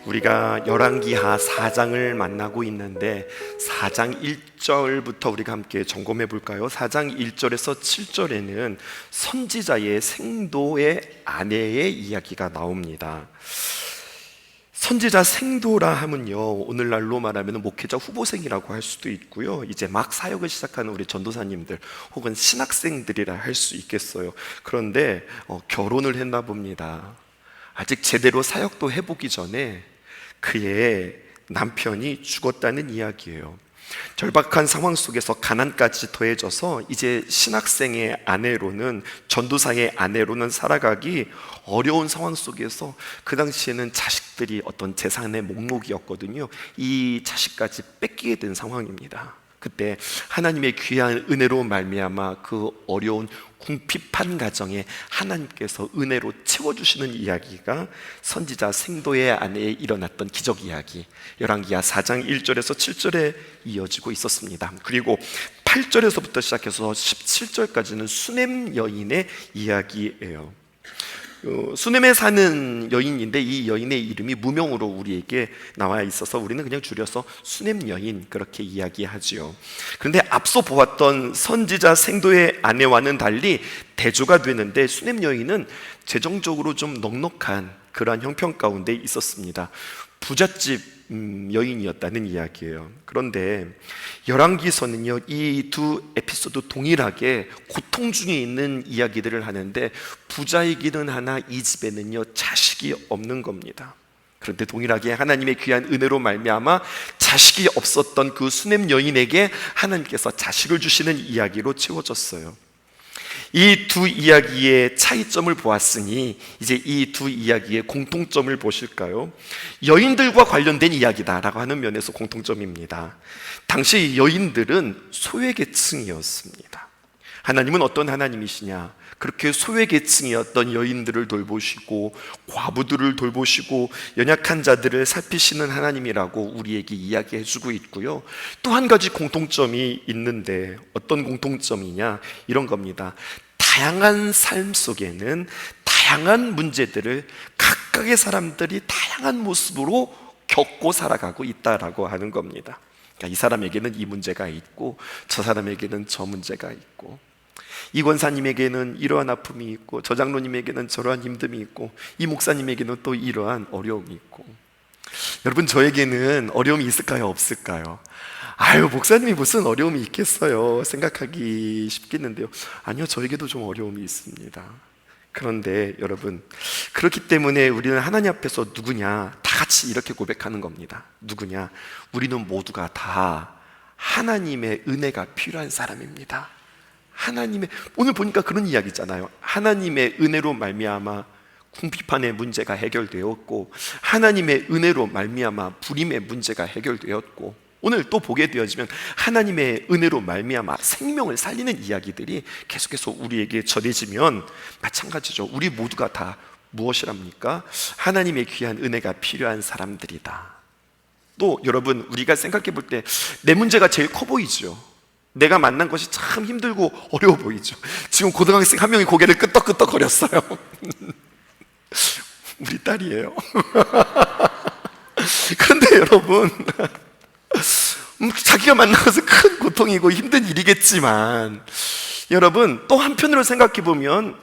우리가 열왕기하 4장을 만나고 있는데 4장 1절부터 우리가 함께 점검해 볼까요? 4장 1절에서 7절에는 선지자의 생도의 아내의 이야기가 나옵니다. 선지자 생도라 하면요, 오늘날로 말하면 목회자 후보생이라고 할 수도 있고요, 이제 막 사역을 시작하는 우리 전도사님들 혹은 신학생들이라 할 수 있겠어요. 그런데 결혼을 했나 봅니다. 아직 제대로 사역도 해보기 전에 그의 남편이 죽었다는 이야기예요. 절박한 상황 속에서 가난까지 더해져서 이제 신학생의 아내로는, 전도사의 아내로는 살아가기 어려운 상황 속에서, 그 당시에는 자식들이 어떤 재산의 목록이었거든요. 이 자식까지 뺏기게 된 상황입니다. 그때 하나님의 귀한 은혜로 말미암아 그 어려운 궁핍한 가정에 하나님께서 은혜로 채워주시는 이야기가 선지자 생도의 아내에 일어났던 기적 이야기, 열왕기하 4장 1절에서 7절에 이어지고 있었습니다. 그리고 8절에서부터 시작해서 17절까지는 수넴 여인의 이야기예요. 수넴에 사는 여인인데 이 여인의 이름이 무명으로 우리에게 나와 있어서 우리는 그냥 줄여서 수넴 여인 그렇게 이야기하지요. 그런데 앞서 보았던 선지자 생도의 아내와는 달리 대조가 되는데, 수넴 여인은 재정적으로 좀 넉넉한 그러한 형편 가운데 있었습니다. 부잣집 여인이었다는 이야기예요. 그런데 열왕기서는요, 이 두 에피소드 동일하게 고통 중에 있는 이야기들을 하는데, 부자이기는 하나 이 집에는요 자식이 없는 겁니다. 그런데 동일하게 하나님의 귀한 은혜로 말미암아 자식이 없었던 그 수넴 여인에게 하나님께서 자식을 주시는 이야기로 채워졌어요. 이 두 이야기의 차이점을 보았으니 이제 이 두 이야기의 공통점을 보실까요? 여인들과 관련된 이야기다라고 하는 면에서 공통점입니다. 당시 여인들은 소외계층이었습니다. 하나님은 어떤 하나님이시냐? 그렇게 소외계층이었던 여인들을 돌보시고 과부들을 돌보시고 연약한 자들을 살피시는 하나님이라고 우리에게 이야기해주고 있고요, 또 한 가지 공통점이 있는데, 어떤 공통점이냐, 이런 겁니다. 다양한 삶 속에는 다양한 문제들을 각각의 사람들이 다양한 모습으로 겪고 살아가고 있다라고 하는 겁니다. 그러니까 이 사람에게는 이 문제가 있고 저 사람에게는 저 문제가 있고, 이 권사님에게는 이러한 아픔이 있고 저 장로님에게는 저러한 힘듦이 있고 이 목사님에게는 또 이러한 어려움이 있고. 여러분, 저에게는 어려움이 있을까요? 없을까요? 아유, 목사님이 무슨 어려움이 있겠어요 생각하기 쉽겠는데요, 아니요, 저에게도 좀 어려움이 있습니다. 그런데 여러분, 그렇기 때문에 우리는 하나님 앞에서 누구냐, 다 같이 이렇게 고백하는 겁니다. 누구냐? 우리는 모두가 다 하나님의 은혜가 필요한 사람입니다. 오늘 보니까 그런 이야기 있잖아요. 하나님의 은혜로 말미암아 궁핍한의 문제가 해결되었고, 하나님의 은혜로 말미암아 불임의 문제가 해결되었고, 오늘 또 보게 되어지면 하나님의 은혜로 말미암아 생명을 살리는 이야기들이 계속해서 우리에게 전해지면 마찬가지죠. 우리 모두가 다 무엇이랍니까? 하나님의 귀한 은혜가 필요한 사람들이다. 또 여러분, 우리가 생각해 볼 때 내 문제가 제일 커 보이죠. 내가 만난 것이 참 힘들고 어려워 보이죠. 지금 고등학생 한 명이 고개를 끄덕끄덕 거렸어요. 우리 딸이에요. 그런데 여러분, 자기가 만난 것은 큰 고통이고 힘든 일이겠지만, 여러분, 또 한편으로 생각해 보면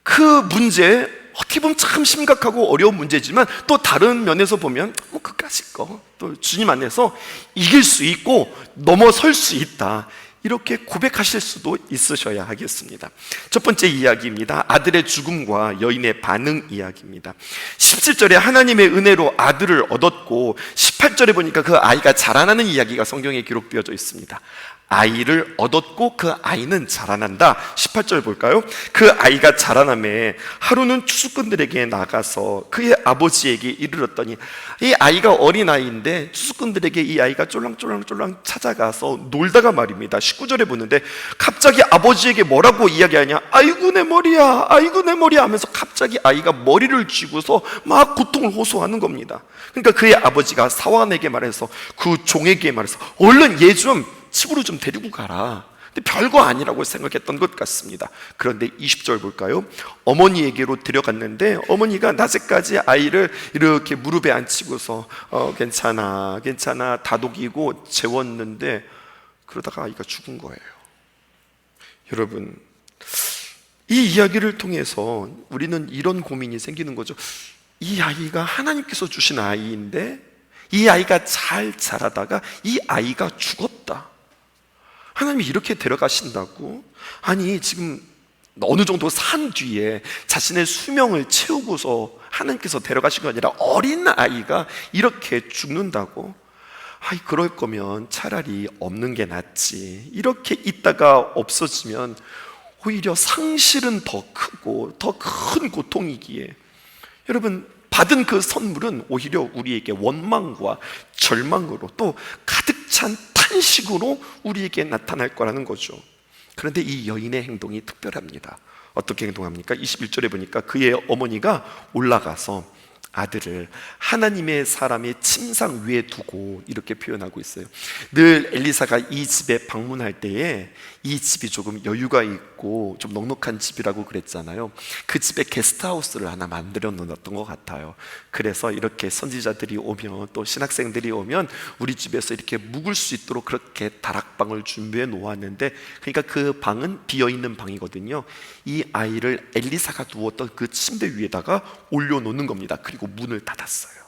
그 문제, 어떻게 보면 참 심각하고 어려운 문제지만 또 다른 면에서 보면 그까짓 거 또 주님 안에서 이길 수 있고 넘어설 수 있다, 이렇게 고백하실 수도 있으셔야 하겠습니다. 첫 번째 이야기입니다. 아들의 죽음과 여인의 반응 이야기입니다. 17절에 하나님의 은혜로 아들을 얻었고, 18절에 보니까 그 아이가 자라나는 이야기가 성경에 기록되어져 있습니다. 아이를 얻었고 그 아이는 자라난다. 18절 볼까요? 그 아이가 자라나매 하루는 추수꾼들에게 나가서 그의 아버지에게 이르렀더니, 이 아이가 어린아이인데 추수꾼들에게 이 아이가 쫄랑쫄랑 찾아가서 놀다가 말입니다. 19절에 보는데 갑자기 아버지에게 뭐라고 이야기하냐? 아이고 내 머리야, 아이고 내 머리야 하면서 갑자기 아이가 머리를 쥐고서 막 고통을 호소하는 겁니다. 그러니까 그의 아버지가 사환에게 말해서, 그 종에게 말해서, 얼른 얘 좀 집으로 좀 데리고 가라. 근데 별거 아니라고 생각했던 것 같습니다. 그런데 20절 볼까요? 어머니에게로 데려갔는데 어머니가 낮에까지 아이를 이렇게 무릎에 앉히고서 괜찮아 괜찮아 다독이고 재웠는데 그러다가 아이가 죽은 거예요. 여러분, 이 이야기를 통해서 우리는 이런 고민이 생기는 거죠. 이 아이가 하나님께서 주신 아이인데 이 아이가 잘 자라다가 이 아이가 죽었다. 하나님이 이렇게 데려가신다고? 아니, 지금 어느 정도 산 뒤에 자신의 수명을 채우고서 하나님께서 데려가신 게 아니라 어린 아이가 이렇게 죽는다고? 아이, 그럴 거면 차라리 없는 게 낫지. 이렇게 있다가 없어지면 오히려 상실은 더 크고 더 큰 고통이기에, 여러분, 받은 그 선물은 오히려 우리에게 원망과 절망으로 또 가득 찬 탄식으로 우리에게 나타날 거라는 거죠. 그런데 이 여인의 행동이 특별합니다. 어떻게 행동합니까? 21절에 보니까 그의 어머니가 올라가서 아들을 하나님의 사람의 침상 위에 두고 이렇게 표현하고 있어요. 늘 엘리사가 이 집에 방문할 때에 이 집이 조금 여유가 있고 좀 넉넉한 집이라고 그랬잖아요. 그 집에 게스트하우스를 하나 만들어 놓았던 것 같아요. 그래서 이렇게 선지자들이 오면 또 신학생들이 오면 우리 집에서 이렇게 묵을 수 있도록 그렇게 다락방을 준비해 놓았는데, 그러니까 그 방은 비어있는 방이거든요. 이 아이를 엘리사가 누웠던 그 침대 위에다가 올려놓는 겁니다. 그리고 문을 닫았어요.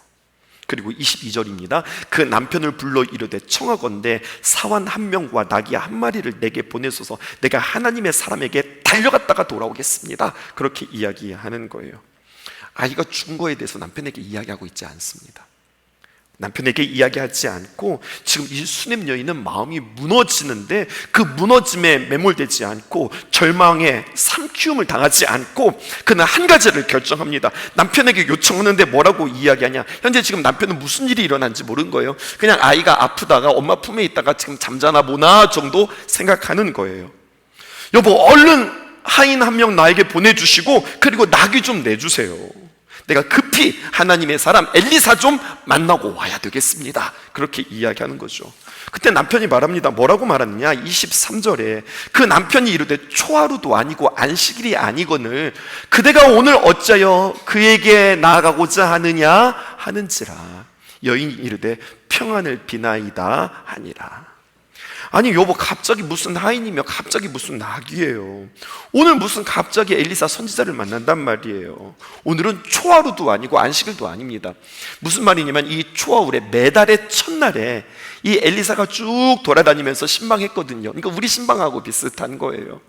그리고 22절입니다. 그 남편을 불러 이르되 청하건대 사환 한 명과 나귀 한 마리를 내게 보내소서 내가 하나님의 사람에게 달려갔다가 돌아오겠습니다. 그렇게 이야기하는 거예요. 아이가 죽은 거에 대해서 남편에게 이야기하고 있지 않습니다. 남편에게 이야기하지 않고 지금 이 수냄 여인은 마음이 무너지는데 그 무너짐에 매몰되지 않고 절망에 삼키움을 당하지 않고 그는 한 가지를 결정합니다. 남편에게 요청하는데 뭐라고 이야기하냐? 현재 지금 남편은 무슨 일이 일어난지 모르는 거예요. 그냥 아이가 아프다가 엄마 품에 있다가 지금 잠자나 보나 정도 생각하는 거예요. 여보, 얼른 하인 한 명 나에게 보내주시고 그리고 나귀 좀 내주세요. 내가 급히 하나님의 사람 엘리사 좀 만나고 와야 되겠습니다. 그렇게 이야기하는 거죠. 그때 남편이 말합니다. 뭐라고 말하느냐? 23절에 그 남편이 이르되 초하루도 아니고 안식일이 아니거늘 그대가 오늘 어찌하여 그에게 나아가고자 하느냐 하는지라. 여인이 이르되 평안을 비나이다 하니라. 아니 여보, 갑자기 무슨 하인이며 갑자기 무슨 나귀예요. 오늘 무슨 갑자기 엘리사 선지자를 만난단 말이에요. 오늘은 초하루도 아니고 안식일도 아닙니다. 무슨 말이냐면 이 초하루의 매달의 첫날에 이 엘리사가 쭉 돌아다니면서 신방했거든요. 그러니까 우리 신방하고 비슷한 거예요.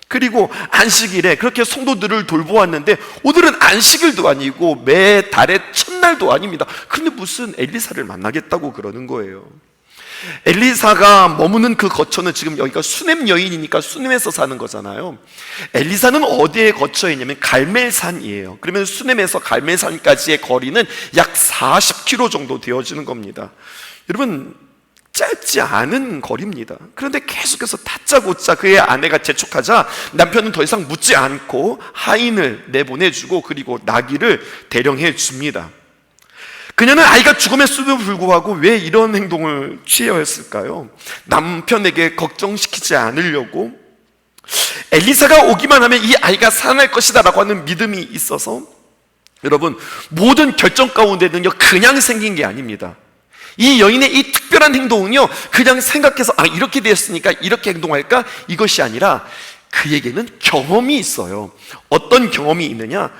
그리고 안식일에 그렇게 성도들을 돌보았는데 오늘은 안식일도 아니고 매달의 첫날도 아닙니다. 근데 무슨 엘리사를 만나겠다고 그러는 거예요. 엘리사가 머무는 그 거처는 지금 여기가 수넴 여인이니까 수넴에서 사는 거잖아요. 엘리사는 어디에 거처에 있냐면 갈멜산이에요. 그러면 수넴에서 갈멜산까지의 거리는 약 40km 정도 되어지는 겁니다. 여러분, 짧지 않은 거리입니다. 그런데 계속해서 다짜고짜 그의 아내가 재촉하자 남편은 더 이상 묻지 않고 하인을 내보내주고 그리고 나귀를 대령해 줍니다. 그녀는 아이가 죽음에도 불구하고 왜 이런 행동을 취해야 했을까요? 남편에게 걱정시키지 않으려고, 엘리사가 오기만 하면 이 아이가 살아날 것이다 라고 하는 믿음이 있어서, 여러분, 모든 결정 가운데는요 그냥 생긴 게 아닙니다. 이 여인의 이 특별한 행동은요 그냥 생각해서 이렇게 되었으니까 이렇게 행동할까? 이것이 아니라 그에게는 경험이 있어요. 어떤 경험이 있느냐?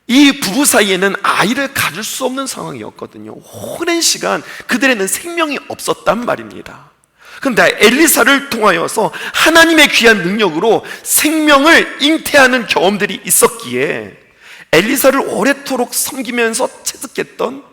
이 부부 사이에는 아이를 가질 수 없는 상황이었거든요. 오랜 시간 그들에는 생명이 없었단 말입니다. 그런데 엘리사를 통하여서 하나님의 귀한 능력으로 생명을 잉태하는 경험들이 있었기에 엘리사를 오래도록 섬기면서 체득했던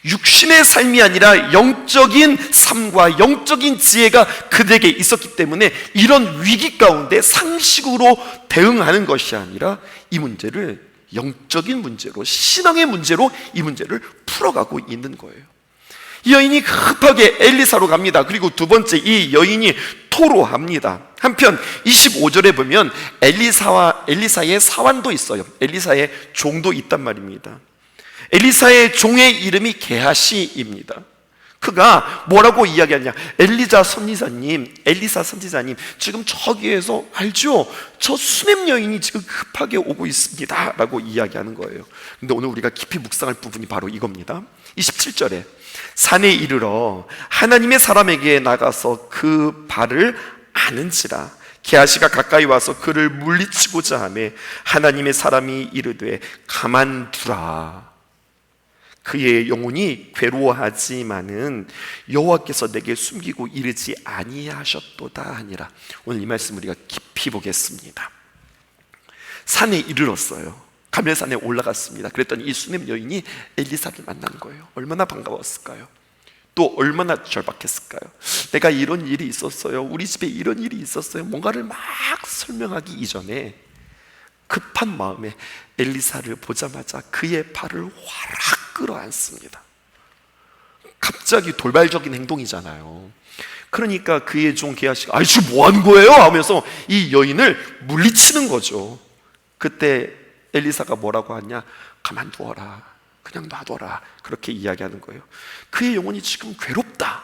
육신의 삶이 아니라 영적인 삶과 영적인 지혜가 그들에게 있었기 때문에 이런 위기 가운데 상식으로 대응하는 것이 아니라 이 문제를 영적인 문제로, 신앙의 문제로 이 문제를 풀어가고 있는 거예요. 이 여인이 급하게 엘리사로 갑니다. 그리고 두 번째, 이 여인이 토로합니다. 한편 25절에 보면 엘리사의 사환도 있어요. 엘리사의 종도 있단 말입니다. 엘리사의 종의 이름이 게하시입니다. 그가 뭐라고 이야기하냐? 엘리사 선지자님, 지금 저기에서 알죠? 저 수냄 여인이 지금 급하게 오고 있습니다 라고 이야기하는 거예요. 근데 오늘 우리가 깊이 묵상할 부분이 바로 이겁니다. 27절에 산에 이르러 하나님의 사람에게 나가서 그 발을 아는지라. 게하시가 가까이 와서 그를 물리치고자 하매 하나님의 사람이 이르되 가만두라. 그의 영혼이 괴로워하지만은 여호와께서 내게 숨기고 이르지 아니하셨도다 하니라. 오늘 이 말씀 우리가 깊이 보겠습니다. 산에 이르렀어요. 갈멜산에 올라갔습니다. 그랬더니 이 수냄 여인이 엘리사를 만난 거예요. 얼마나 반가웠을까요? 또 얼마나 절박했을까요? 내가 이런 일이 있었어요, 우리 집에 이런 일이 있었어요, 뭔가를 막 설명하기 이전에 급한 마음에 엘리사를 보자마자 그의 발을 화락 끌어안습니다. 갑자기 돌발적인 행동이잖아요. 그러니까 그의 종 게하시가 아이 지금 뭐 하는 거예요? 하면서 이 여인을 물리치는 거죠. 그때 엘리사가 뭐라고 하냐? 가만두어라, 그냥 놔둬라, 그렇게 이야기하는 거예요. 그의 영혼이 지금 괴롭다,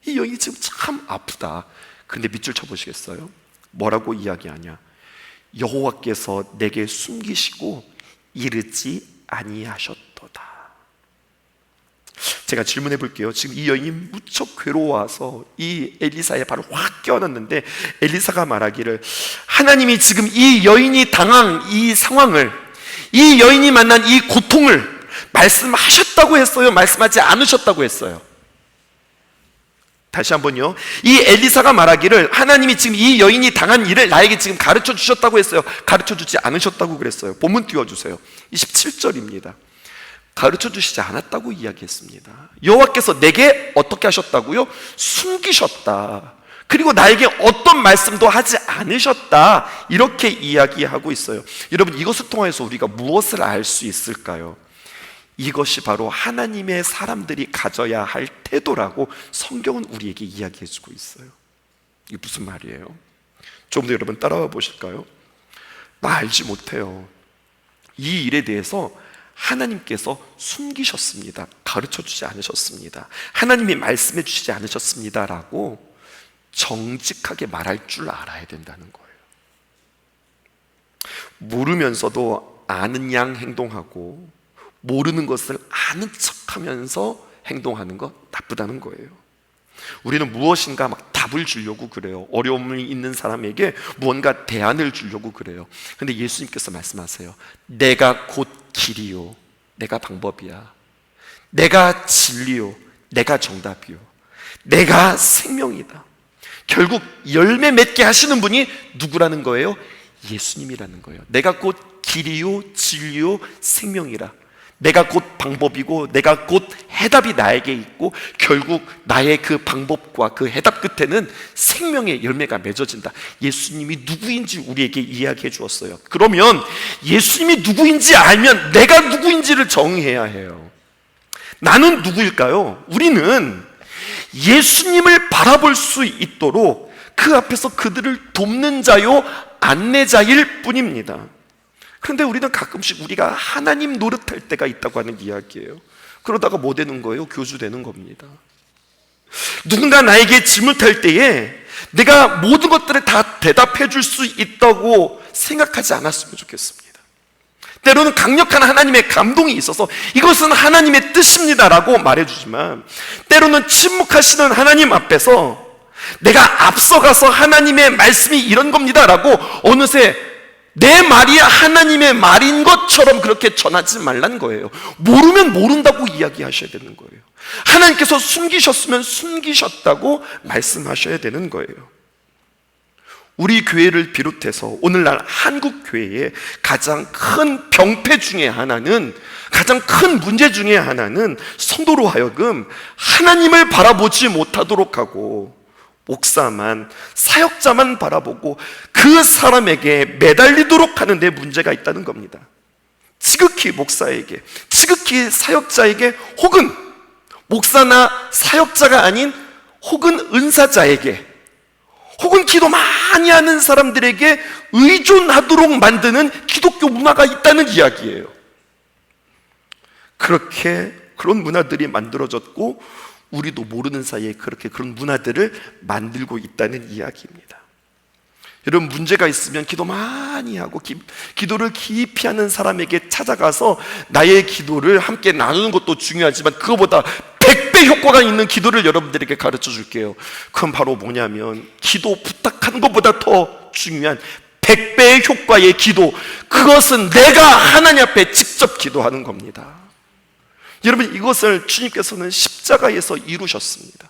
이 여인이 지금 참 아프다. 근데 밑줄 쳐보시겠어요? 뭐라고 이야기하냐? 여호와께서 내게 숨기시고 이르지 아니하셨도다. 제가 질문해 볼게요. 지금 이 여인이 무척 괴로워서 이 엘리사의 발을 확 껴안았는데 엘리사가 말하기를 하나님이 지금 이 여인이 당한 이 상황을, 이 여인이 만난 이 고통을 말씀하셨다고 했어요? 말씀하지 않으셨다고 했어요? 다시 한번요. 이 엘리사가 말하기를 하나님이 지금 이 여인이 당한 일을 나에게 지금 가르쳐 주셨다고 했어요? 가르쳐 주지 않으셨다고 그랬어요? 본문 띄워주세요. 27절입니다. 가르쳐 주시지 않았다고 이야기했습니다. 여호와께서 내게 어떻게 하셨다고요? 숨기셨다. 그리고 나에게 어떤 말씀도 하지 않으셨다. 이렇게 이야기하고 있어요. 여러분, 이것을 통해서 우리가 무엇을 알 수 있을까요? 이것이 바로 하나님의 사람들이 가져야 할 태도라고 성경은 우리에게 이야기해 주고 있어요. 이게 무슨 말이에요? 좀 더 여러분 따라와 보실까요? 나 알지 못해요. 이 일에 대해서 하나님께서 숨기셨습니다. 가르쳐 주지 않으셨습니다. 하나님이 말씀해 주시지 않으셨습니다 라고 정직하게 말할 줄 알아야 된다는 거예요. 모르면서도 아는 양 행동하고 모르는 것을 아는 척하면서 행동하는 거 나쁘다는 거예요. 우리는 무엇인가 막 답을 주려고 그래요. 어려움이 있는 사람에게 무언가 대안을 주려고 그래요. 근데 예수님께서 말씀하세요. 내가 곧 길이요, 내가 방법이야, 내가 진리요, 내가 정답이요, 내가 생명이다. 결국 열매 맺게 하시는 분이 누구라는 거예요? 예수님이라는 거예요. 내가 곧 길이요, 진리요, 생명이라. 내가 곧 방법이고 내가 곧 해답이 나에게 있고 결국 나의 그 방법과 그 해답 끝에는 생명의 열매가 맺어진다. 예수님이 누구인지 우리에게 이야기해 주었어요. 그러면 예수님이 누구인지 알면 내가 누구인지를 정의해야 해요. 나는 누구일까요? 우리는 예수님을 바라볼 수 있도록 그 앞에서 그들을 돕는 자요, 안내자일 뿐입니다. 그런데 우리는 가끔씩 우리가 하나님 노릇할 때가 있다고 하는 이야기예요. 그러다가 뭐 되는 거예요? 교주 되는 겁니다. 누군가 나에게 질문할 때에 내가 모든 것들을 다 대답해 줄 수 있다고 생각하지 않았으면 좋겠습니다. 때로는 강력한 하나님의 감동이 있어서 이것은 하나님의 뜻입니다라고 말해주지만, 때로는 침묵하시는 하나님 앞에서 내가 앞서가서 하나님의 말씀이 이런 겁니다라고 어느새 내 말이 하나님의 말인 것처럼 그렇게 전하지 말라는 거예요. 모르면 모른다고 이야기하셔야 되는 거예요. 하나님께서 숨기셨으면 숨기셨다고 말씀하셔야 되는 거예요. 우리 교회를 비롯해서 오늘날 한국 교회의 가장 큰 병폐 중에 하나는, 가장 큰 문제 중에 하나는 성도로 하여금 하나님을 바라보지 못하도록 하고 목사만, 사역자만 바라보고 그 사람에게 매달리도록 하는 데 문제가 있다는 겁니다. 지극히 목사에게, 지극히 사역자에게, 혹은 목사나 사역자가 아닌 혹은 은사자에게, 혹은 기도 많이 하는 사람들에게 의존하도록 만드는 기독교 문화가 있다는 이야기예요. 그렇게 그런 문화들이 만들어졌고 우리도 모르는 사이에 그렇게 그런 문화들을 만들고 있다는 이야기입니다. 여러분, 문제가 있으면 기도 많이 하고 기도를 깊이 하는 사람에게 찾아가서 나의 기도를 함께 나누는 것도 중요하지만 그거보다 100배 효과가 있는 기도를 여러분들에게 가르쳐 줄게요. 그건 바로 뭐냐면 기도 부탁하는 것보다 더 중요한 100배의 효과의 기도, 그것은 내가 하나님 앞에 직접 기도하는 겁니다. 여러분, 이것을 주님께서는 십자가에서 이루셨습니다.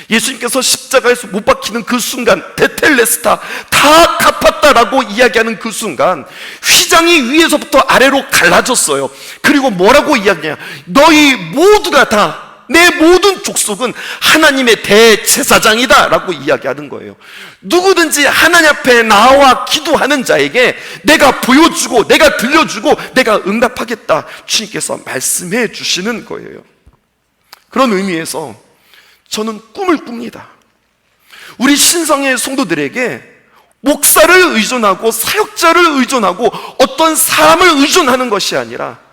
예수님께서 십자가에서 못 박히는 그 순간, 테텔레스타, 다 갚았다라고 이야기하는 그 순간 휘장이 위에서부터 아래로 갈라졌어요. 그리고 뭐라고 이야기해요? 너희 모두가 다, 내 모든 족속은 하나님의 대제사장이다 라고 이야기하는 거예요. 누구든지 하나님 앞에 나와 기도하는 자에게 내가 보여주고 내가 들려주고 내가 응답하겠다, 주님께서 말씀해 주시는 거예요. 그런 의미에서 저는 꿈을 꿉니다. 우리 신성의 성도들에게 목사를 의존하고 사역자를 의존하고 어떤 사람을 의존하는 것이 아니라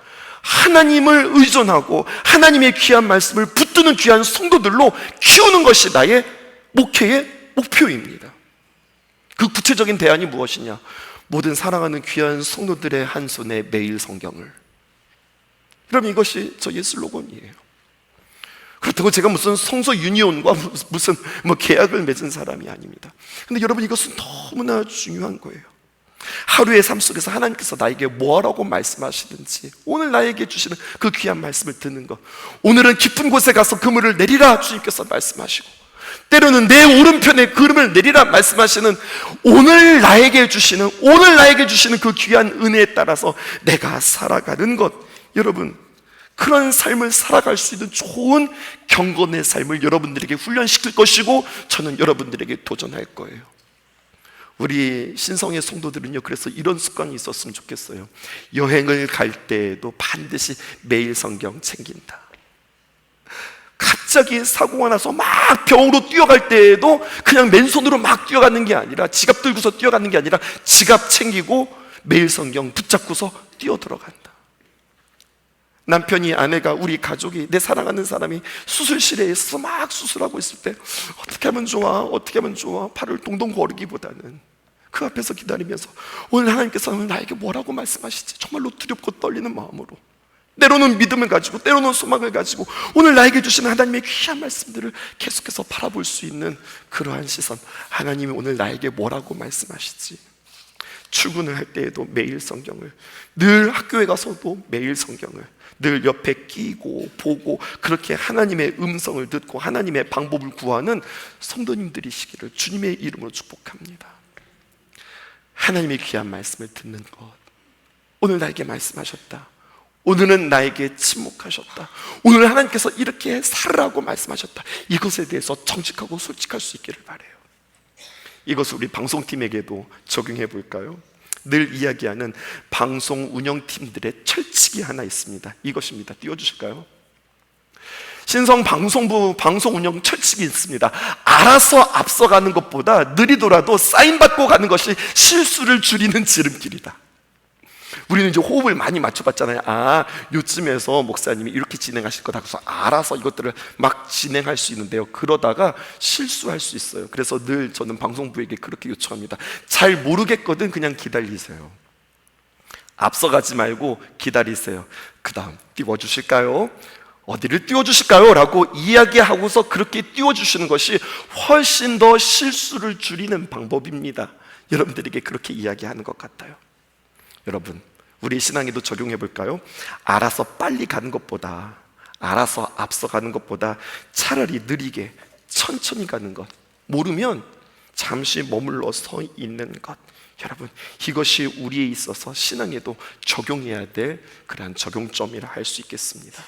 하나님을 의존하고 하나님의 귀한 말씀을 붙드는 귀한 성도들로 키우는 것이 나의 목회의 목표입니다. 그 구체적인 대안이 무엇이냐? 모든 사랑하는 귀한 성도들의 한 손에 매일 성경을. 여러분, 이것이 저의 슬로건이에요. 그렇다고 제가 무슨 성서 유니온과 무슨 계약을 맺은 사람이 아닙니다. 근데 여러분, 이것은 너무나 중요한 거예요. 하루의 삶 속에서 하나님께서 나에게 뭐라고 말씀하시든지 오늘 나에게 주시는 그 귀한 말씀을 듣는 것, 오늘은 깊은 곳에 가서 그물을 내리라 주님께서 말씀하시고, 때로는 내 오른편에 그물을 내리라 말씀하시는 오늘 나에게 주시는 그 귀한 은혜에 따라서 내가 살아가는 것, 여러분, 그런 삶을 살아갈 수 있는 좋은 경건의 삶을 여러분들에게 훈련시킬 것이고 저는 여러분들에게 도전할 거예요. 우리 신성의 성도들은요, 그래서 이런 습관이 있었으면 좋겠어요. 여행을 갈 때에도 반드시 매일 성경 챙긴다. 갑자기 사고가 나서 막 병으로 뛰어갈 때에도 그냥 맨손으로 막 뛰어가는 게 아니라, 지갑 들고서 뛰어가는 게 아니라 지갑 챙기고 매일 성경 붙잡고서 뛰어 들어간다. 남편이, 아내가, 우리 가족이, 내 사랑하는 사람이 수술실에 있어서 막 수술하고 있을 때 어떻게 하면 좋아 팔을 동동 거리기보다는 그 앞에서 기다리면서 오늘 하나님께서 오늘 나에게 뭐라고 말씀하시지, 정말로 두렵고 떨리는 마음으로, 때로는 믿음을 가지고 때로는 소망을 가지고 오늘 나에게 주시는 하나님의 귀한 말씀들을 계속해서 바라볼 수 있는 그러한 시선, 하나님이 오늘 나에게 뭐라고 말씀하시지. 출근을 할 때에도 매일 성경을, 늘 학교에 가서도 매일 성경을 늘 옆에 끼고 보고 그렇게 하나님의 음성을 듣고 하나님의 방법을 구하는 성도님들이시기를 주님의 이름으로 축복합니다. 하나님의 귀한 말씀을 듣는 것, 오늘 나에게 말씀하셨다, 오늘은 나에게 침묵하셨다, 오늘 하나님께서 이렇게 살으라고 말씀하셨다, 이것에 대해서 정직하고 솔직할 수 있기를 바라요. 이것을 우리 방송팀에게도 적용해 볼까요? 늘 이야기하는 방송 운영팀들의 철칙이 하나 있습니다. 이것입니다. 띄워주실까요? 신성 방송부 방송 운영 철칙이 있습니다. 알아서 앞서가는 것보다 느리더라도 사인받고 가는 것이 실수를 줄이는 지름길이다. 우리는 이제 호흡을 많이 맞춰봤잖아요. 요쯤에서 목사님이 이렇게 진행하실 거다, 그래서 알아서 이것들을 막 진행할 수 있는데요, 그러다가 실수할 수 있어요. 그래서 늘 저는 방송부에게 그렇게 요청합니다. 잘 모르겠거든, 그냥 기다리세요. 앞서가지 말고 기다리세요. 그 다음 띄워주실까요? 어디를 띄워주실까요? 라고 이야기하고서 그렇게 띄워주시는 것이 훨씬 더 실수를 줄이는 방법입니다. 여러분들에게 그렇게 이야기하는 것 같아요. 여러분, 우리 신앙에도 적용해 볼까요? 알아서 빨리 가는 것보다, 알아서 앞서가는 것보다 차라리 느리게 천천히 가는 것, 모르면 잠시 머물러 서 있는 것, 여러분, 이것이 우리에 있어서 신앙에도 적용해야 될 그러한 적용점이라 할 수 있겠습니다.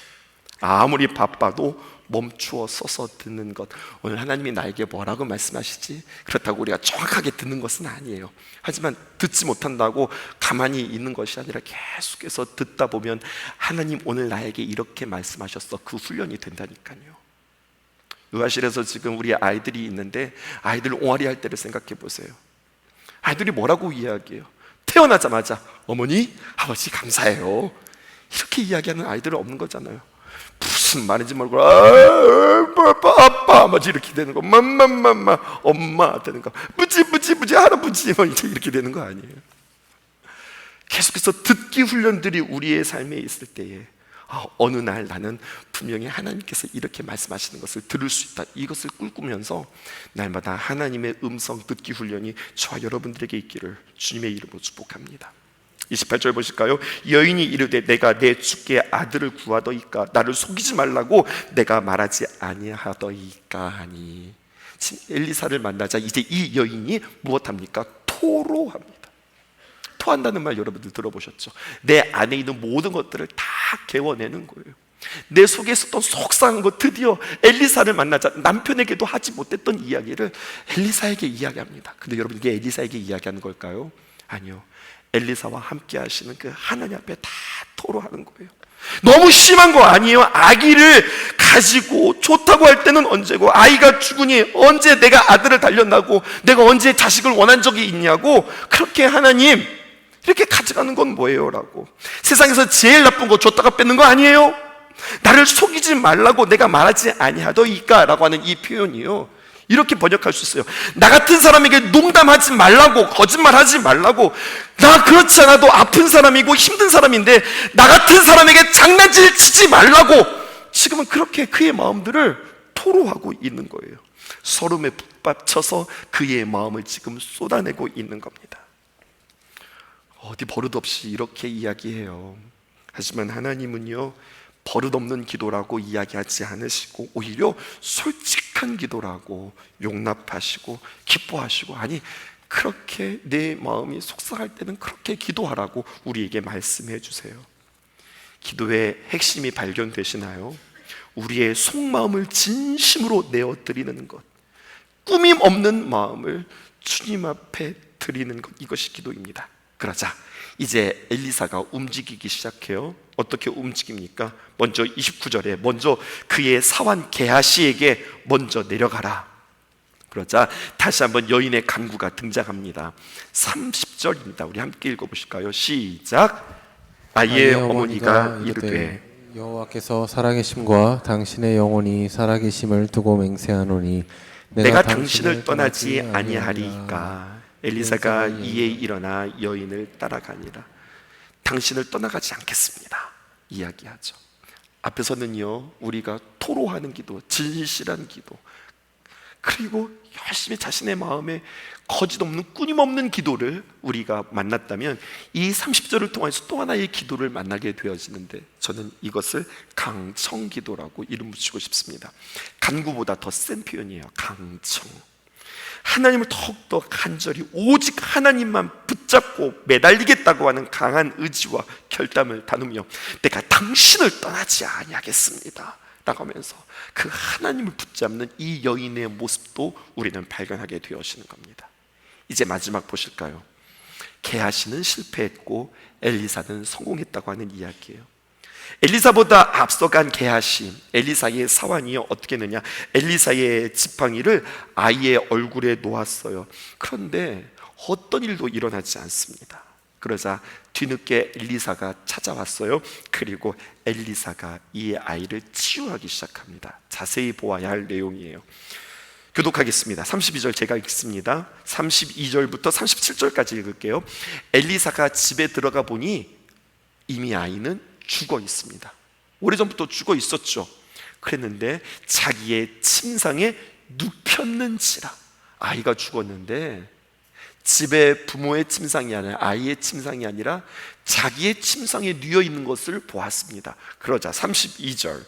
아무리 바빠도 멈추어 서서 듣는 것, 오늘 하나님이 나에게 뭐라고 말씀하시지? 그렇다고 우리가 정확하게 듣는 것은 아니에요. 하지만 듣지 못한다고 가만히 있는 것이 아니라 계속해서 듣다 보면 하나님 오늘 나에게 이렇게 말씀하셨어, 그 훈련이 된다니까요. 의아실에서 지금 우리 아이들이 있는데 아이들 옹알이 할 때를 생각해 보세요. 아이들이 뭐라고 이야기해요? 태어나자마자 어머니, 아버지 감사해요, 이렇게 이야기하는 아이들은 없는 거잖아요. 무슨 말인지 모르고 아빠 막 이렇게 되는 거, 맘 엄마 되는 거, 무지 할아버지 막 이제 이렇게 되는 거 아니에요? 계속해서 듣기 훈련들이 우리의 삶에 있을 때에 어느 날 나는 분명히 하나님께서 이렇게 말씀하시는 것을 들을 수 있다, 이것을 꿈꾸면서 날마다 하나님의 음성 듣기 훈련이 저와 여러분들에게 있기를 주님의 이름으로 축복합니다. 28절 보실까요? 여인이 이르되 내가 내 주께 아들을 구하더이까 나를 속이지 말라고 내가 말하지 아니하더이까 하니. 지금 엘리사를 만나자 이제 이 여인이 무엇합니까? 토로합니다. 토한다는 말 여러분들 들어보셨죠? 내 안에 있는 모든 것들을 다 개워내는 거예요. 내 속에 있었던 속상한 것, 드디어 엘리사를 만나자 남편에게도 하지 못했던 이야기를 엘리사에게 이야기합니다. 근데 여러분, 이게 엘리사에게 이야기하는 걸까요? 아니요, 엘리사와 함께 하시는 그 하나님 앞에 다 토로하는 거예요. 너무 심한 거 아니에요? 아기를 가지고 좋다고 할 때는 언제고, 아이가 죽으니 언제 내가 아들을 달려나고 내가 언제 자식을 원한 적이 있냐고, 그렇게 하나님 이렇게 가져가는 건 뭐예요? 라고. 세상에서 제일 나쁜 거 줬다가 뺏는 거 아니에요? 나를 속이지 말라고 내가 말하지 아니하더이까 라고 하는 이 표현이요, 이렇게 번역할 수 있어요. 나 같은 사람에게 농담하지 말라고, 거짓말하지 말라고. 나 그렇지 않아도 아픈 사람이고 힘든 사람인데 나 같은 사람에게 장난질 치지 말라고 지금은 그렇게 그의 마음들을 토로하고 있는 거예요. 서름에 북받쳐서 그의 마음을 지금 쏟아내고 있는 겁니다. 어디 버릇없이 이렇게 이야기해요. 하지만 하나님은요, 버릇없는 기도라고 이야기하지 않으시고 오히려 솔직한 기도라고 용납하시고 기뻐하시고, 아니 그렇게 내 마음이 속상할 때는 그렇게 기도하라고 우리에게 말씀해 주세요. 기도의 핵심이 발견되시나요? 우리의 속마음을 진심으로 내어드리는 것, 꾸밈 없는 마음을 주님 앞에 드리는 것, 이것이 기도입니다. 그러자 이제 엘리사가 움직이기 시작해요. 어떻게 움직입니까? 먼저 29절에 먼저 그의 사환 게하시에게 먼저 내려가라. 그러자 다시 한번 여인의 간구가 등장합니다. 30절입니다. 우리 함께 읽어보실까요? 시작. 아이의 어머니가 이르되 여호와께서 살아계심과 당신의 영혼이 살아계심을 두고 맹세하노니 내가 당신을 떠나지 아니하리이까. 엘리사가 이에 일어나 여인을 따라가니라. 당신을 떠나가지 않겠습니다 이야기하죠. 앞에서는요, 우리가 토로하는 기도, 진실한 기도, 그리고 열심히 자신의 마음에 거짓 없는, 꾸림 없는 기도를 우리가 만났다면, 이 30절을 통해서 또 하나의 기도를 만나게 되어지는데, 저는 이것을 강청 기도라고 이름 붙이고 싶습니다. 간구보다 더 센 표현이에요. 강청. 하나님을 더욱더 간절히 오직 하나님만 붙잡고 매달리겠다고 하는 강한 의지와 결단을 다누며 내가 당신을 떠나지 아니하겠습니다 라고 하면서 그 하나님을 붙잡는 이 여인의 모습도 우리는 발견하게 되어지는 겁니다. 이제 마지막 보실까요? 게하시는 실패했고 엘리사는 성공했다고 하는 이야기예요. 엘리사보다 앞서간 게하시, 엘리사의 사환이 어떻게 했느냐, 엘리사의 지팡이를 아이의 얼굴에 놓았어요. 그런데 어떤 일도 일어나지 않습니다. 그러자 뒤늦게 엘리사가 찾아왔어요. 그리고 엘리사가 이 아이를 치유하기 시작합니다. 자세히 보아야 할 내용이에요. 교독하겠습니다. 32절 제가 읽습니다. 32절부터 37절까지 읽을게요. 엘리사가 집에 들어가 보니 이미 아이는 죽어 있습니다. 오래전부터 죽어 있었죠. 그랬는데 자기의 침상에 눕혔는지라. 아이가 죽었는데 집에 부모의 침상이 아니라, 아이의 침상이 아니라 자기의 침상에 누워 있는 것을 보았습니다. 그러자 32절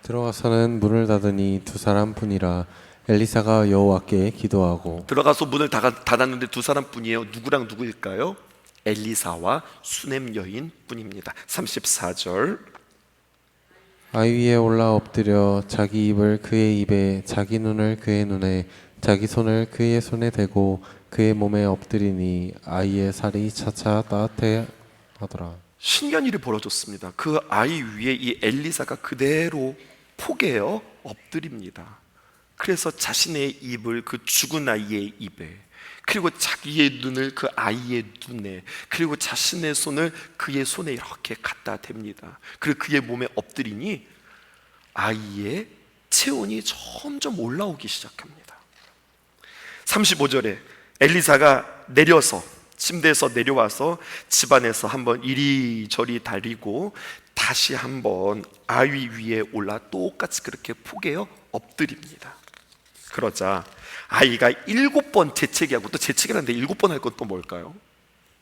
들어가서는 문을 닫으니 두 사람뿐이라. 엘리사가 여호와께 기도하고. 들어가서 문을 닫았는데 두 사람뿐이에요. 누구랑 누구일까요? 엘리사와 수넴 여인 뿐입니다. 34절 아이 위에 올라 엎드려 자기 입을 그의 입에, 자기 눈을 그의 눈에, 자기 손을 그의 손에 대고 그의 몸에 엎드리니 아이의 살이 차차 따뜻하더라. 신기한 일이 벌어졌습니다. 그 아이 위에 이 엘리사가 그대로 포개어 엎드립니다. 그래서 자신의 입을 그 죽은 아이의 입에, 그리고 자기의 눈을 그 아이의 눈에, 그리고 자신의 손을 그의 손에 이렇게 갖다 댑니다. 그리고 그의 몸에 엎드리니 아이의 체온이 점점 올라오기 시작합니다. 35절에 엘리사가 내려서, 침대에서 내려와서 집안에서 한번 이리저리 다리고 다시 한번 아이 위에 올라 똑같이 그렇게 포개어 엎드립니다. 그러자 아이가 7번 재채기하고, 또 재채기하는데 7번 할 건 또 뭘까요?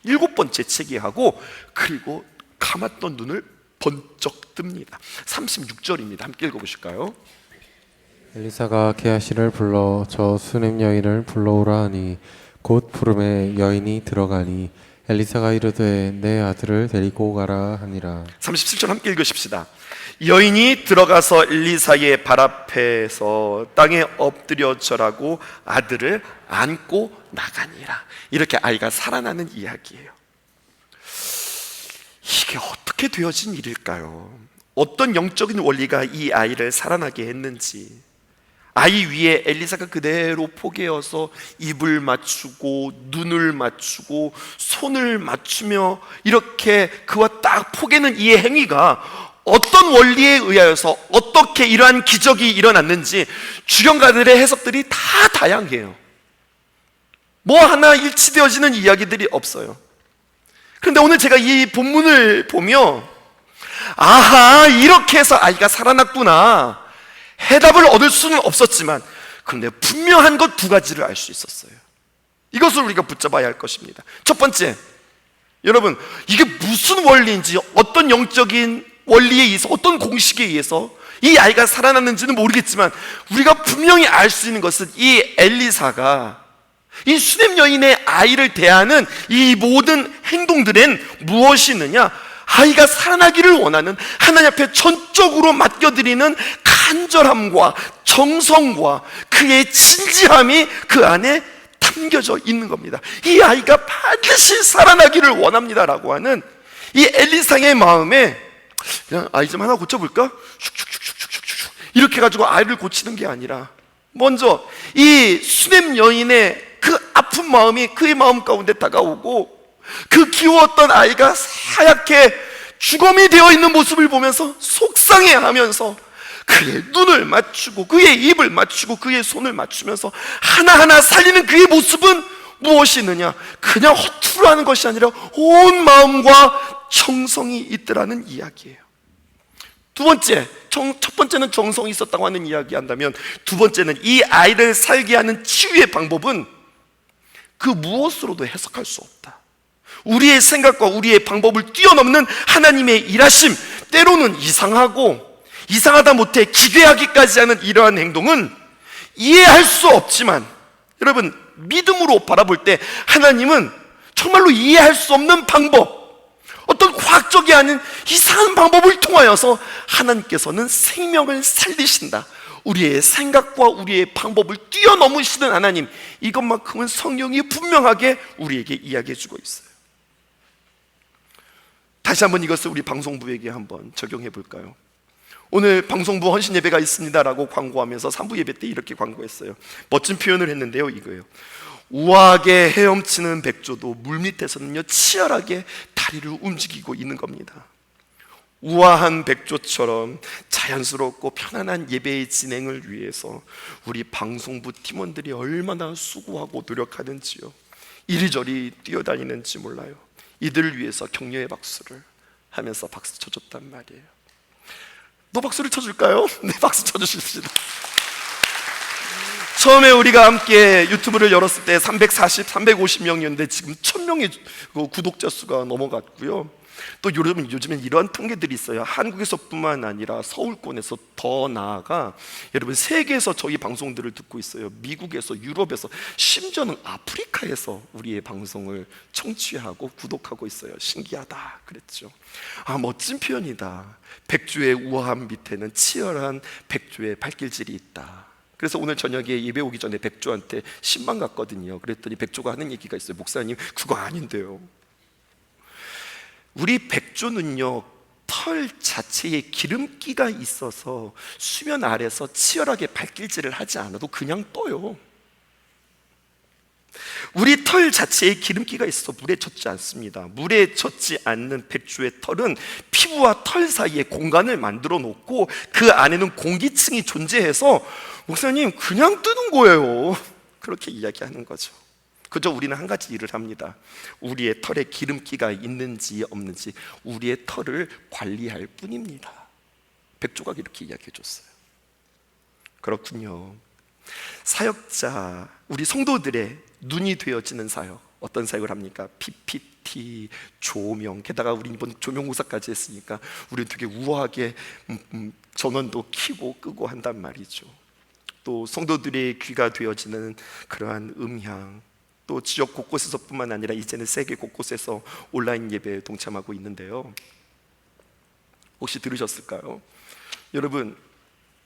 7번 재채기하고, 그리고 감았던 눈을 번쩍 뜹니다. 36절입니다. 함께 읽어보실까요? 엘리사가 게하시를 불러 저 수넴 여인을 불러오라 하니 곧 부름에 여인이 들어가니 엘리사가 이르되 내 아들을 데리고 가라 하니라. 37절 함께 읽으십시다. 여인이 들어가서 엘리사의 발 앞에서 땅에 엎드려 절하고 아들을 안고 나가니라. 이렇게 아이가 살아나는 이야기예요. 이게 어떻게 되어진 일일까요? 어떤 영적인 원리가 이 아이를 살아나게 했는지, 아이 위에 엘리사가 그대로 포개어서 입을 맞추고 눈을 맞추고 손을 맞추며 이렇게 그와 딱 포개는 이 행위가 어떤 원리에 의하여서 어떻게 이러한 기적이 일어났는지 주경가들의 해석들이 다 다양해요. 뭐 하나 일치되어지는 이야기들이 없어요. 그런데 오늘 제가 이 본문을 보며 아하, 이렇게 해서 아이가 살아났구나, 해답을 얻을 수는 없었지만 그런데 분명한 것 두 가지를 알 수 있었어요. 이것을 우리가 붙잡아야 할 것입니다. 첫 번째, 여러분, 이게 무슨 원리인지, 어떤 영적인 원리에 의해서, 어떤 공식에 의해서 이 아이가 살아났는지는 모르겠지만 우리가 분명히 알 수 있는 것은 이 엘리사가 이 수넴 여인의 아이를 대하는 이 모든 행동들엔 무엇이 있느냐? 아이가 살아나기를 원하는, 하나님 앞에 전적으로 맡겨드리는 간절함과 정성과 그의 진지함이 그 안에 담겨져 있는 겁니다. 이 아이가 반드시 살아나기를 원합니다라고 하는 이 엘리사의 마음에 그냥 아이 좀 하나 고쳐볼까? 슉슉슉슉슉슉 이렇게 가지고 아이를 고치는 게 아니라, 먼저 이 수넴 여인의 그 아픈 마음이 그의 마음 가운데 다가오고, 그 키웠던 아이가 하얗게 죽음이 되어 있는 모습을 보면서 속상해하면서 그의 눈을 맞추고 그의 입을 맞추고 그의 손을 맞추면서 하나하나 살리는 그의 모습은 무엇이 있느냐? 그냥 허투루 하는 것이 아니라 온 마음과 정성이 있더라는 이야기예요. 두 번째, 첫 번째는 정성이 있었다고 하는 이야기 한다면, 두 번째는 이 아이를 살게 하는 치유의 방법은 그 무엇으로도 해석할 수 없다. 우리의 생각과 우리의 방법을 뛰어넘는 하나님의 일하심, 때로는 이상하다 못해 기괴하기까지 하는 이러한 행동은 이해할 수 없지만, 여러분, 믿음으로 바라볼 때 하나님은 정말로 이해할 수 없는 방법, 어떤 과학적이 아닌 이상한 방법을 통하여서 하나님께서는 생명을 살리신다. 우리의 생각과 우리의 방법을 뛰어넘으시는 하나님, 이것만큼은 성경이 분명하게 우리에게 이야기해 주고 있어요. 다시 한번 이것을 우리 방송부에게 한번 적용해 볼까요? 오늘 방송부 헌신 예배가 있습니다라고 광고하면서 3부 예배 때 이렇게 광고했어요. 멋진 표현을 했는데요, 이거예요. 우아하게 헤엄치는 백조도 물밑에서는요 치열하게 다리를 움직이고 있는 겁니다. 우아한 백조처럼 자연스럽고 편안한 예배의 진행을 위해서 우리 방송부 팀원들이 얼마나 수고하고 노력하는지요, 이리저리 뛰어다니는지 몰라요. 이들을 위해서 격려의 박수를 하면서 박수 쳐줬단 말이에요. 또 박수를 쳐줄까요? 네, 박수 쳐주십시다. 처음에 우리가 함께 유튜브를 열었을 때 350명이었는데 지금 1000명의 구독자 수가 넘어갔고요. 또 요즘엔 이러한 통계들이 있어요. 한국에서뿐만 아니라 서울권에서 더 나아가 여러분 세계에서 저희 방송들을 듣고 있어요. 미국에서, 유럽에서, 심지어는 아프리카에서 우리의 방송을 청취하고 구독하고 있어요. 신기하다 그랬죠. 아, 멋진 표현이다. 백조의 우아함 밑에는 치열한 백조의 발길질이 있다. 그래서 오늘 저녁에 예배 오기 전에 백조한테 신방 갔거든요. 그랬더니 백조가 하는 얘기가 있어요. 목사님, 그거 아닌데요. 우리 백조는요 털 자체에 기름기가 있어서 수면 아래서 치열하게 발길질을 하지 않아도 그냥 떠요. 우리 털 자체에 기름기가 있어 물에 젖지 않습니다. 물에 젖지 않는 백조의 털은 피부와 털 사이에 공간을 만들어 놓고 그 안에는 공기층이 존재해서 목사님 그냥 뜨는 거예요. 그렇게 이야기하는 거죠. 그저 우리는 한 가지 일을 합니다. 우리의 털에 기름기가 있는지 없는지 우리의 털을 관리할 뿐입니다. 백조가 이렇게 이야기해 줬어요. 그렇군요. 사역자, 우리 성도들의 눈이 되어지는 사역, 어떤 사역을 합니까? PPT, 조명, 게다가 우리 이번 조명 공사까지 했으니까 우리는 되게 우아하게 전원도 켜고 끄고 한단 말이죠. 또 성도들의 귀가 되어지는 그러한 음향, 또 지역 곳곳에서뿐만 아니라 이제는 세계 곳곳에서 온라인 예배에 동참하고 있는데요. 혹시 들으셨을까요? 여러분,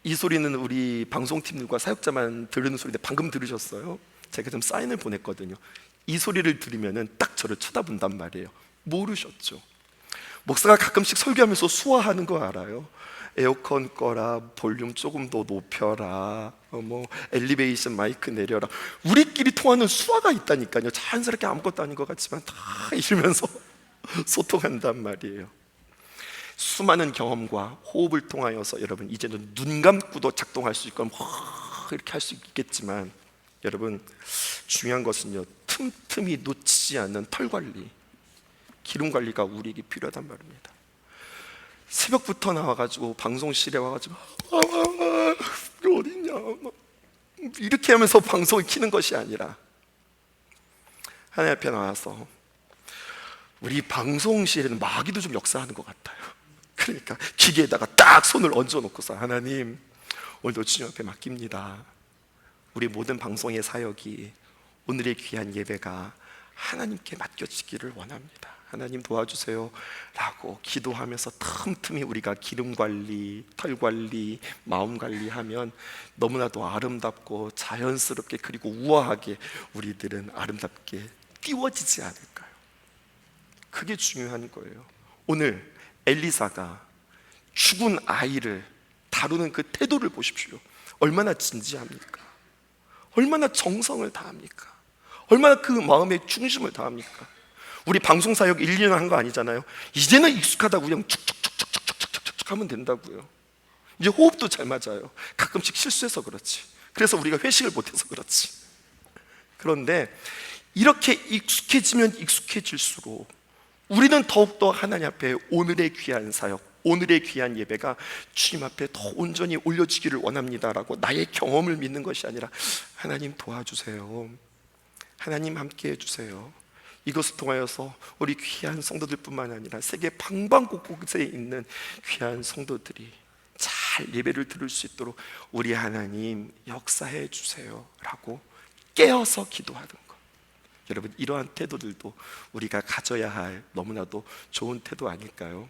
이 소리는 우리 방송팀들과 사역자만 들으는 소리인데 방금 들으셨어요? 제가 좀 사인을 보냈거든요. 이 소리를 들으면 딱 저를 쳐다본단 말이에요. 모르셨죠? 목사가 가끔씩 설교하면서 수화하는 거 알아요? 에어컨 꺼라, 볼륨 조금 더 높여라, 엘리베이션 마이크 내려라. 우리끼리 통하는 수화가 있다니까요. 자연스럽게 아무것도 아닌 것 같지만 다 이러면서 소통한단 말이에요. 수많은 경험과 호흡을 통하여서 여러분 이제는 눈 감고도 작동할 수 있고 이렇게 할 수 있겠지만 여러분 중요한 것은요, 틈틈이 놓치지 않는 털 관리, 기름 관리가 우리에게 필요하단 말입니다. 새벽부터 나와가지고 방송실에 와가지고 어딨냐 이렇게 하면서 방송을 켜는 것이 아니라 하나님 앞에 나와서, 우리 방송실에는 마귀도 좀 역사하는 것 같아요. 그러니까 기계에다가 딱 손을 얹어놓고서 하나님 오늘도 주님 앞에 맡깁니다. 우리 모든 방송의 사역이, 오늘의 귀한 예배가 하나님께 맡겨지기를 원합니다. 하나님 도와주세요 라고 기도하면서 틈틈이 우리가 기름 관리, 털 관리, 마음 관리하면 너무나도 아름답고 자연스럽게 그리고 우아하게 우리들은 아름답게 띄워지지 않을까요? 그게 중요한 거예요. 오늘 엘리사가 죽은 아이를 다루는 그 태도를 보십시오. 얼마나 진지합니까? 얼마나 정성을 다합니까? 얼마나 그 마음의 중심을 다합니까? 우리 방송사역 1, 2년 한 거 아니잖아요. 이제는 익숙하다고 그냥 축축축축축축축 하면 된다고요. 이제 호흡도 잘 맞아요. 가끔씩 실수해서 그렇지. 그래서 우리가 회식을 못해서 그렇지. 그런데 이렇게 익숙해지면 익숙해질수록 우리는 더욱더 하나님 앞에 오늘의 귀한 사역, 오늘의 귀한 예배가 주님 앞에 더 온전히 올려지기를 원합니다라고 나의 경험을 믿는 것이 아니라 하나님 도와주세요, 하나님 함께 해주세요. 이것을 통하여서 우리 귀한 성도들뿐만 아니라 세계 방방곡곡에 있는 귀한 성도들이 잘 예배를 들을 수 있도록 우리 하나님 역사해 주세요 라고 깨어서 기도하는 것, 여러분 이러한 태도들도 우리가 가져야 할 너무나도 좋은 태도 아닐까요?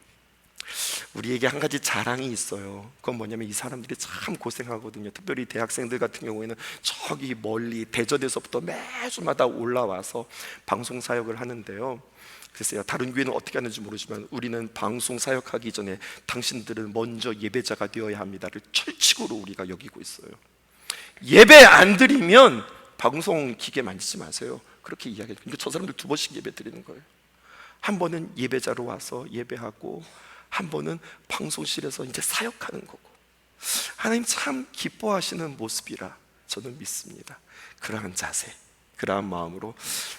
우리에게 한 가지 자랑이 있어요. 그건 뭐냐면 이 사람들이 참 고생하거든요. 특별히 대학생들 같은 경우에는 저기 멀리 대전에서부터 매주마다 올라와서 방송 사역을 하는데요. 글쎄요, 다른 교회는 어떻게 하는지 모르지만 우리는 방송 사역하기 전에 당신들은 먼저 예배자가 되어야 합니다를 철칙으로 우리가 여기고 있어요. 예배 안 드리면 방송 기계 만지지 마세요, 그렇게 이야기해요. 그러니까 저 사람들 2번씩 예배 드리는 거예요. 한 번은 예배자로 와서 예배하고 한 번은 방송실에서 이제 사역하는 거고, 하나님 참 기뻐하시는 모습이라 저는 믿습니다. 그러한 자세, 그러한 마음으로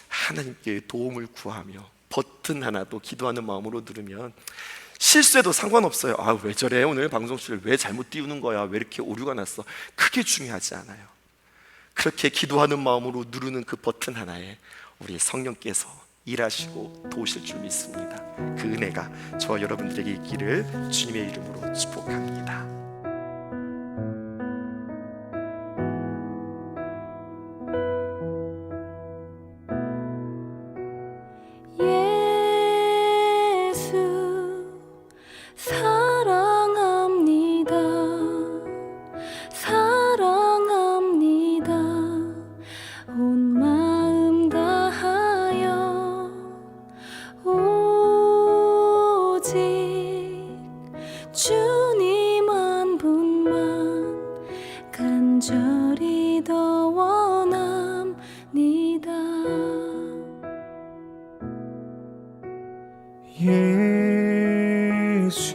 하나님께 도움을 구하며 버튼 하나도 기도하는 마음으로 누르면 실수해도 상관없어요. 아, 왜 저래? 오늘 방송실을 왜 잘못 띄우는 거야? 왜 이렇게 오류가 났어? 그게 중요하지 않아요. 그렇게 기도하는 마음으로 누르는 그 버튼 하나에 우리 성령께서 일하시고 도우실 줄 믿습니다. 그 은혜가 저와 여러분들에게 있기를 주님의 이름으로 축복합니다. 예수 사랑합니다. 사랑합니다. 온 마음 다하여 오직 주님 한 분만 간절히 더 원합니다. 예수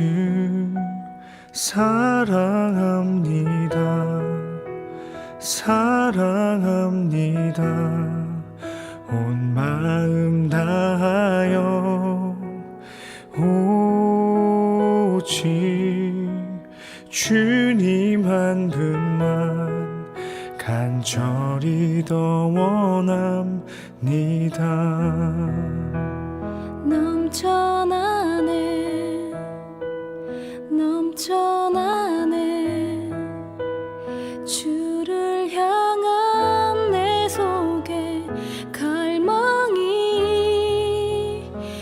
사랑합니다. 사랑합니다. 온 마음 다하여 오직 주님 한 분만 간절히 더 원합니다. 넘쳐나네 넘쳐나네 주를 향한 내 속에 갈망이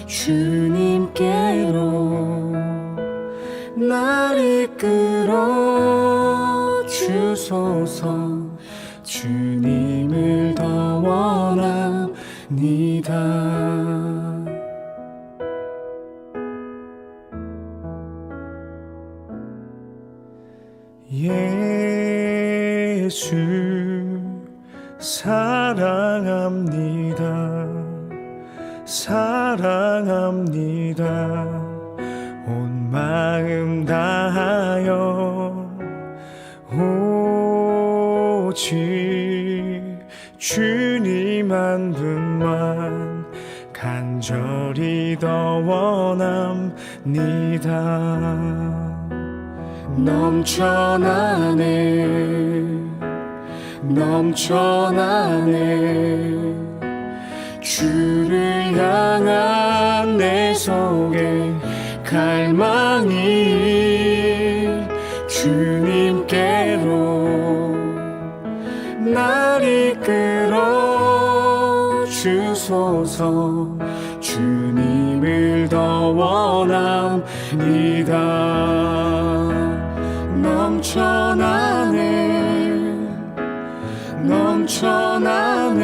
주님께로 날 이끌어 주소서. 주님을 더 원합니다. 예수 사랑합니다. 사랑합니다. 온 마음 다하여 오직 주님 한 분만 간절히 더 원합니다. 넘쳐나네 넘쳐나네 주를 향한 내 속에 갈망이 주님께로 날 이끌어 주소서. 주님을 더 원합니다. 넘쳐나네 넘쳐나네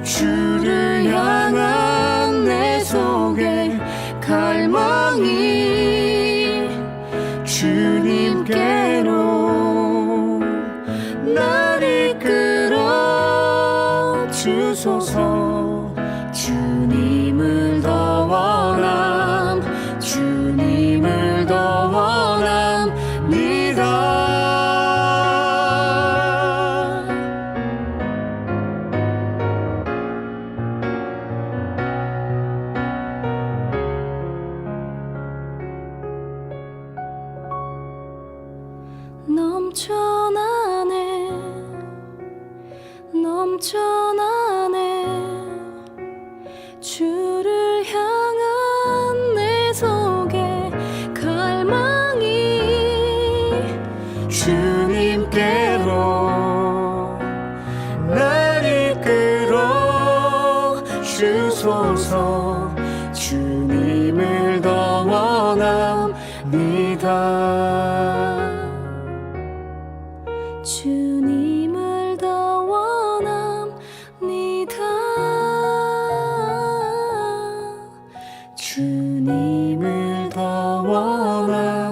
주를 향한 내 속에 갈망이 주님께로 날 이끌어 주소서. 주님을 더 원함 주님을 더 원합니다. 넘쳐나네 넘쳐나네 주를 향한 내 속에 갈망이 주님께로 날 이끌어 주소서. 주님을 더 원합니다. 주님을 더 원합니다. 주님을 더 원합니다.